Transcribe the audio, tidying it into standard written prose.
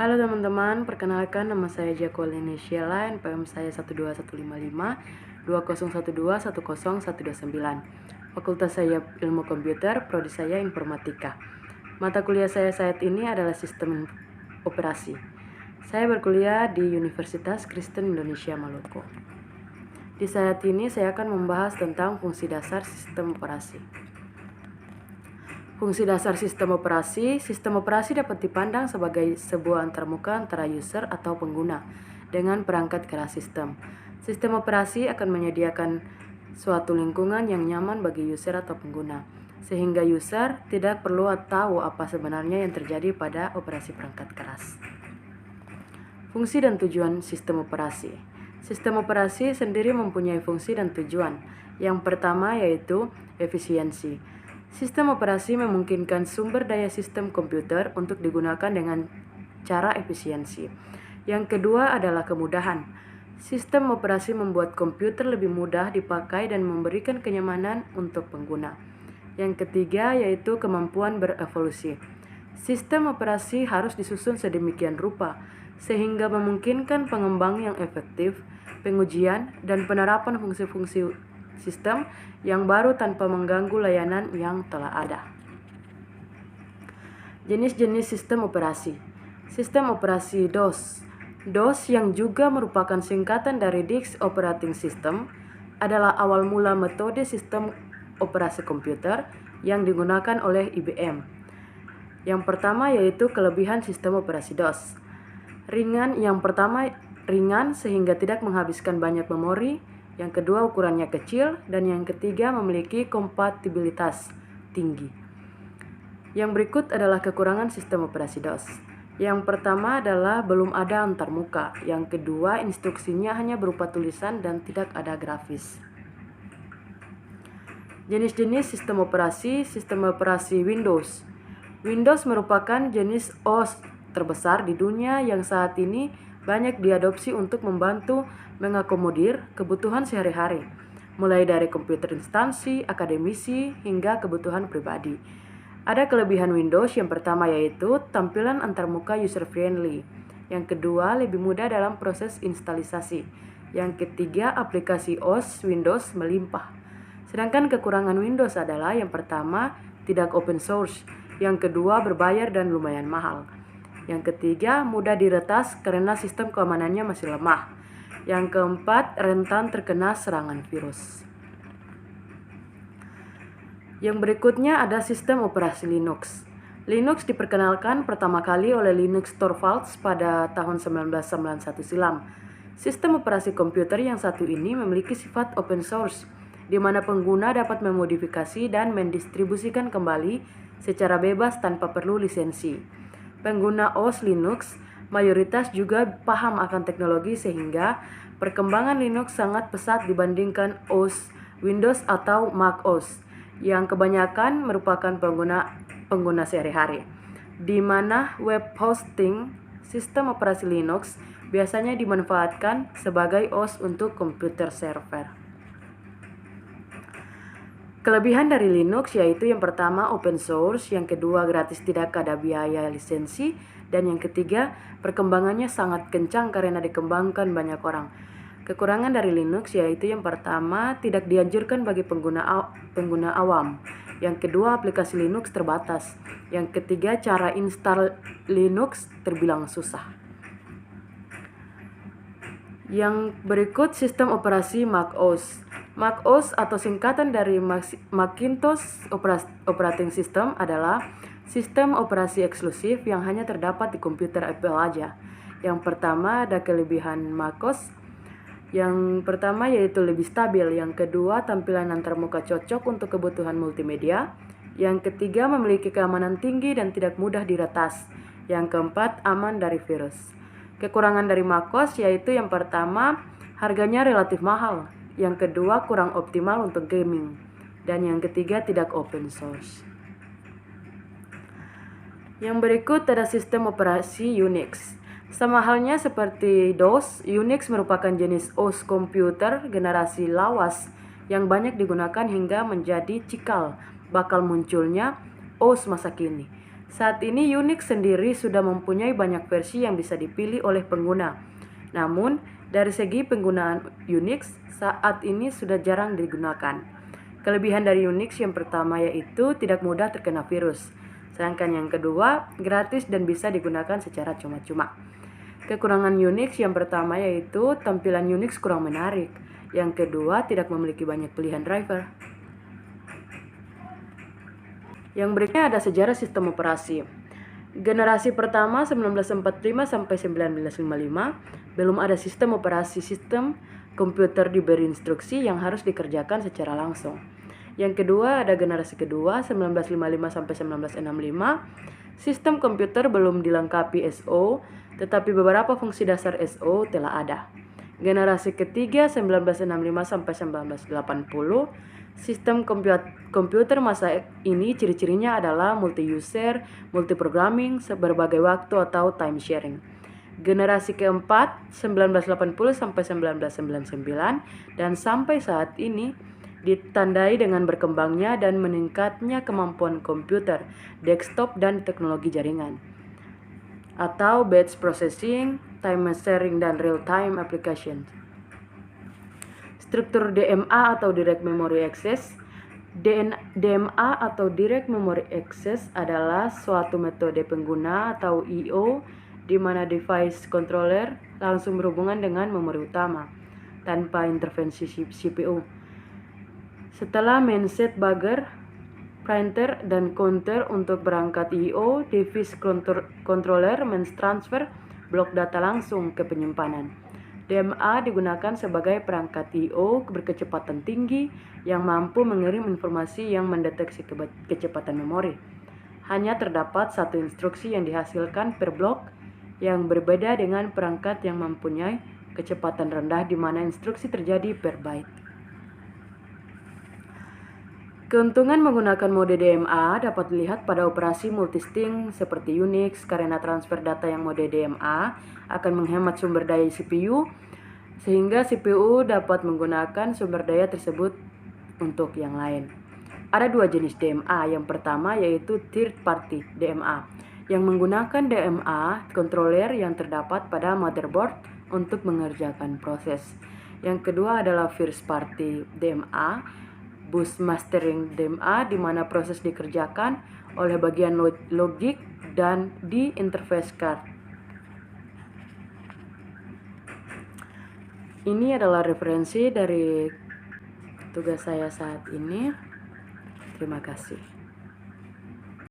Halo teman-teman, perkenalkan nama saya Jacqueline Sheila, NPM saya 12155 2012 10129. Fakultas saya Ilmu Komputer, prodi saya Informatika. Mata kuliah saya saat ini adalah Sistem Operasi. Saya berkuliah di Universitas Kristen Indonesia Maluku. Di saat ini saya akan membahas tentang fungsi dasar sistem operasi. Fungsi dasar sistem operasi dapat dipandang sebagai sebuah antarmuka antara user atau pengguna dengan perangkat keras sistem. Sistem operasi akan menyediakan suatu lingkungan yang nyaman bagi user atau pengguna, sehingga user tidak perlu tahu apa sebenarnya yang terjadi pada operasi perangkat keras. Fungsi dan tujuan sistem operasi. Sistem operasi sendiri mempunyai fungsi dan tujuan. Yang pertama yaitu efisiensi. Sistem operasi memungkinkan sumber daya sistem komputer untuk digunakan dengan cara efisiensi. Yang kedua adalah kemudahan. Sistem operasi membuat komputer lebih mudah dipakai dan memberikan kenyamanan untuk pengguna. Yang ketiga yaitu kemampuan berevolusi. Sistem operasi harus disusun sedemikian rupa sehingga memungkinkan pengembang yang efektif, pengujian, dan penerapan fungsi-fungsi sistem yang baru tanpa mengganggu layanan yang telah ada. Jenis-jenis sistem operasi. Sistem operasi DOS. DOS yang juga merupakan singkatan dari Disk Operating System adalah awal mula metode sistem operasi komputer yang digunakan oleh IBM. Yang pertama yaitu kelebihan sistem operasi DOS. Ringan sehingga tidak menghabiskan banyak memori. Yang kedua ukurannya kecil, dan yang ketiga memiliki kompatibilitas tinggi. Yang berikut adalah kekurangan sistem operasi DOS. Yang pertama adalah belum ada antarmuka. Yang kedua instruksinya hanya berupa tulisan dan tidak ada grafis. Jenis-jenis sistem operasi Windows. Windows merupakan jenis OS terbesar di dunia yang saat ini banyak diadopsi untuk membantu mengakomodir kebutuhan sehari-hari, mulai dari komputer instansi, akademisi, hingga kebutuhan pribadi. Ada kelebihan Windows yang pertama yaitu tampilan antarmuka user-friendly. Yang kedua, lebih mudah dalam proses instalisasi. Yang ketiga, aplikasi OS Windows melimpah. Sedangkan kekurangan Windows adalah yang pertama, tidak open source. Yang kedua, berbayar dan lumayan mahal. Yang ketiga, mudah diretas karena sistem keamanannya masih lemah. Yang keempat, rentan terkena serangan virus. Yang berikutnya ada sistem operasi Linux. Linux diperkenalkan pertama kali oleh Linus Torvalds pada tahun 1991 silam. Sistem operasi komputer yang satu ini memiliki sifat open source, di mana pengguna dapat memodifikasi dan mendistribusikan kembali secara bebas tanpa perlu lisensi. Pengguna OS Linux mayoritas juga paham akan teknologi sehingga perkembangan Linux sangat pesat dibandingkan OS Windows atau Mac OS yang kebanyakan merupakan pengguna sehari-hari, di mana web hosting sistem operasi Linux biasanya dimanfaatkan sebagai OS untuk komputer server. Kelebihan dari Linux yaitu yang pertama open source, yang kedua gratis tidak ada biaya lisensi, dan yang ketiga perkembangannya sangat kencang karena dikembangkan banyak orang. Kekurangan dari Linux yaitu yang pertama tidak dianjurkan bagi pengguna awam, yang kedua aplikasi Linux terbatas, yang ketiga cara install Linux terbilang susah. Yang berikut sistem operasi Mac OS. Mac OS atau singkatan dari Macintosh Operating System adalah sistem operasi eksklusif yang hanya terdapat di komputer Apple aja. Yang pertama ada kelebihan Mac OS. Yang pertama yaitu lebih stabil. Yang kedua tampilan antarmuka cocok untuk kebutuhan multimedia. Yang ketiga memiliki keamanan tinggi dan tidak mudah diretas. Yang keempat aman dari virus. Kekurangan dari Mac OS yaitu yang pertama harganya relatif mahal. Yang kedua kurang optimal untuk gaming, dan yang ketiga tidak open source. Yang berikut ada sistem operasi Unix. Sama halnya seperti DOS, Unix merupakan jenis OS komputer generasi lawas yang banyak digunakan hingga menjadi cikal bakal munculnya OS masa kini. Saat ini Unix sendiri sudah mempunyai banyak versi yang bisa dipilih oleh pengguna. Namun, dari segi penggunaan Unix saat ini sudah jarang digunakan. Kelebihan dari Unix yang pertama yaitu tidak mudah terkena virus. Sedangkan yang kedua, gratis dan bisa digunakan secara cuma-cuma. Kekurangan Unix yang pertama yaitu tampilan Unix kurang menarik. Yang kedua, tidak memiliki banyak pilihan driver. Yang berikutnya ada sejarah sistem operasi. Generasi pertama 1945 sampai 1955 belum ada sistem operasi sistem komputer diberi instruksi yang harus dikerjakan secara langsung. Yang kedua ada generasi kedua 1955 sampai 1965. Sistem komputer belum dilengkapi SO, tetapi beberapa fungsi dasar SO telah ada. Generasi ketiga 1965 sampai 1980. Sistem komputer masa ini ciri-cirinya adalah multi-user, multi-programming, berbagai waktu atau time sharing. Generasi keempat 1980 sampai 1999 dan sampai saat ini ditandai dengan berkembangnya dan meningkatnya kemampuan komputer, desktop, dan teknologi jaringan atau batch processing, time sharing, dan real-time application. Struktur DMA atau Direct Memory Access. DMA atau Direct Memory Access adalah suatu metode pengguna atau I/O di mana device controller langsung berhubungan dengan memori utama tanpa intervensi CPU. Setelah men-set buffer, pointer, dan counter untuk perangkat I/O, device controller mentransfer blok data langsung ke penyimpanan. DMA digunakan sebagai perangkat I/O berkecepatan tinggi yang mampu mengirim informasi yang mendeteksi kecepatan memori. Hanya terdapat satu instruksi yang dihasilkan per blok yang berbeda dengan perangkat yang mempunyai kecepatan rendah di mana instruksi terjadi per byte. Keuntungan menggunakan mode DMA dapat dilihat pada operasi multisync seperti Unix karena transfer data yang mode DMA akan menghemat sumber daya CPU sehingga CPU dapat menggunakan sumber daya tersebut untuk yang lain. Ada dua jenis DMA. Yang pertama yaitu third party DMA yang menggunakan DMA controller yang terdapat pada motherboard untuk mengerjakan proses. Yang kedua adalah first party DMA, bus mastering DMA di mana proses dikerjakan oleh bagian logik dan di interface card. Ini adalah referensi dari tugas saya saat ini. Terima kasih.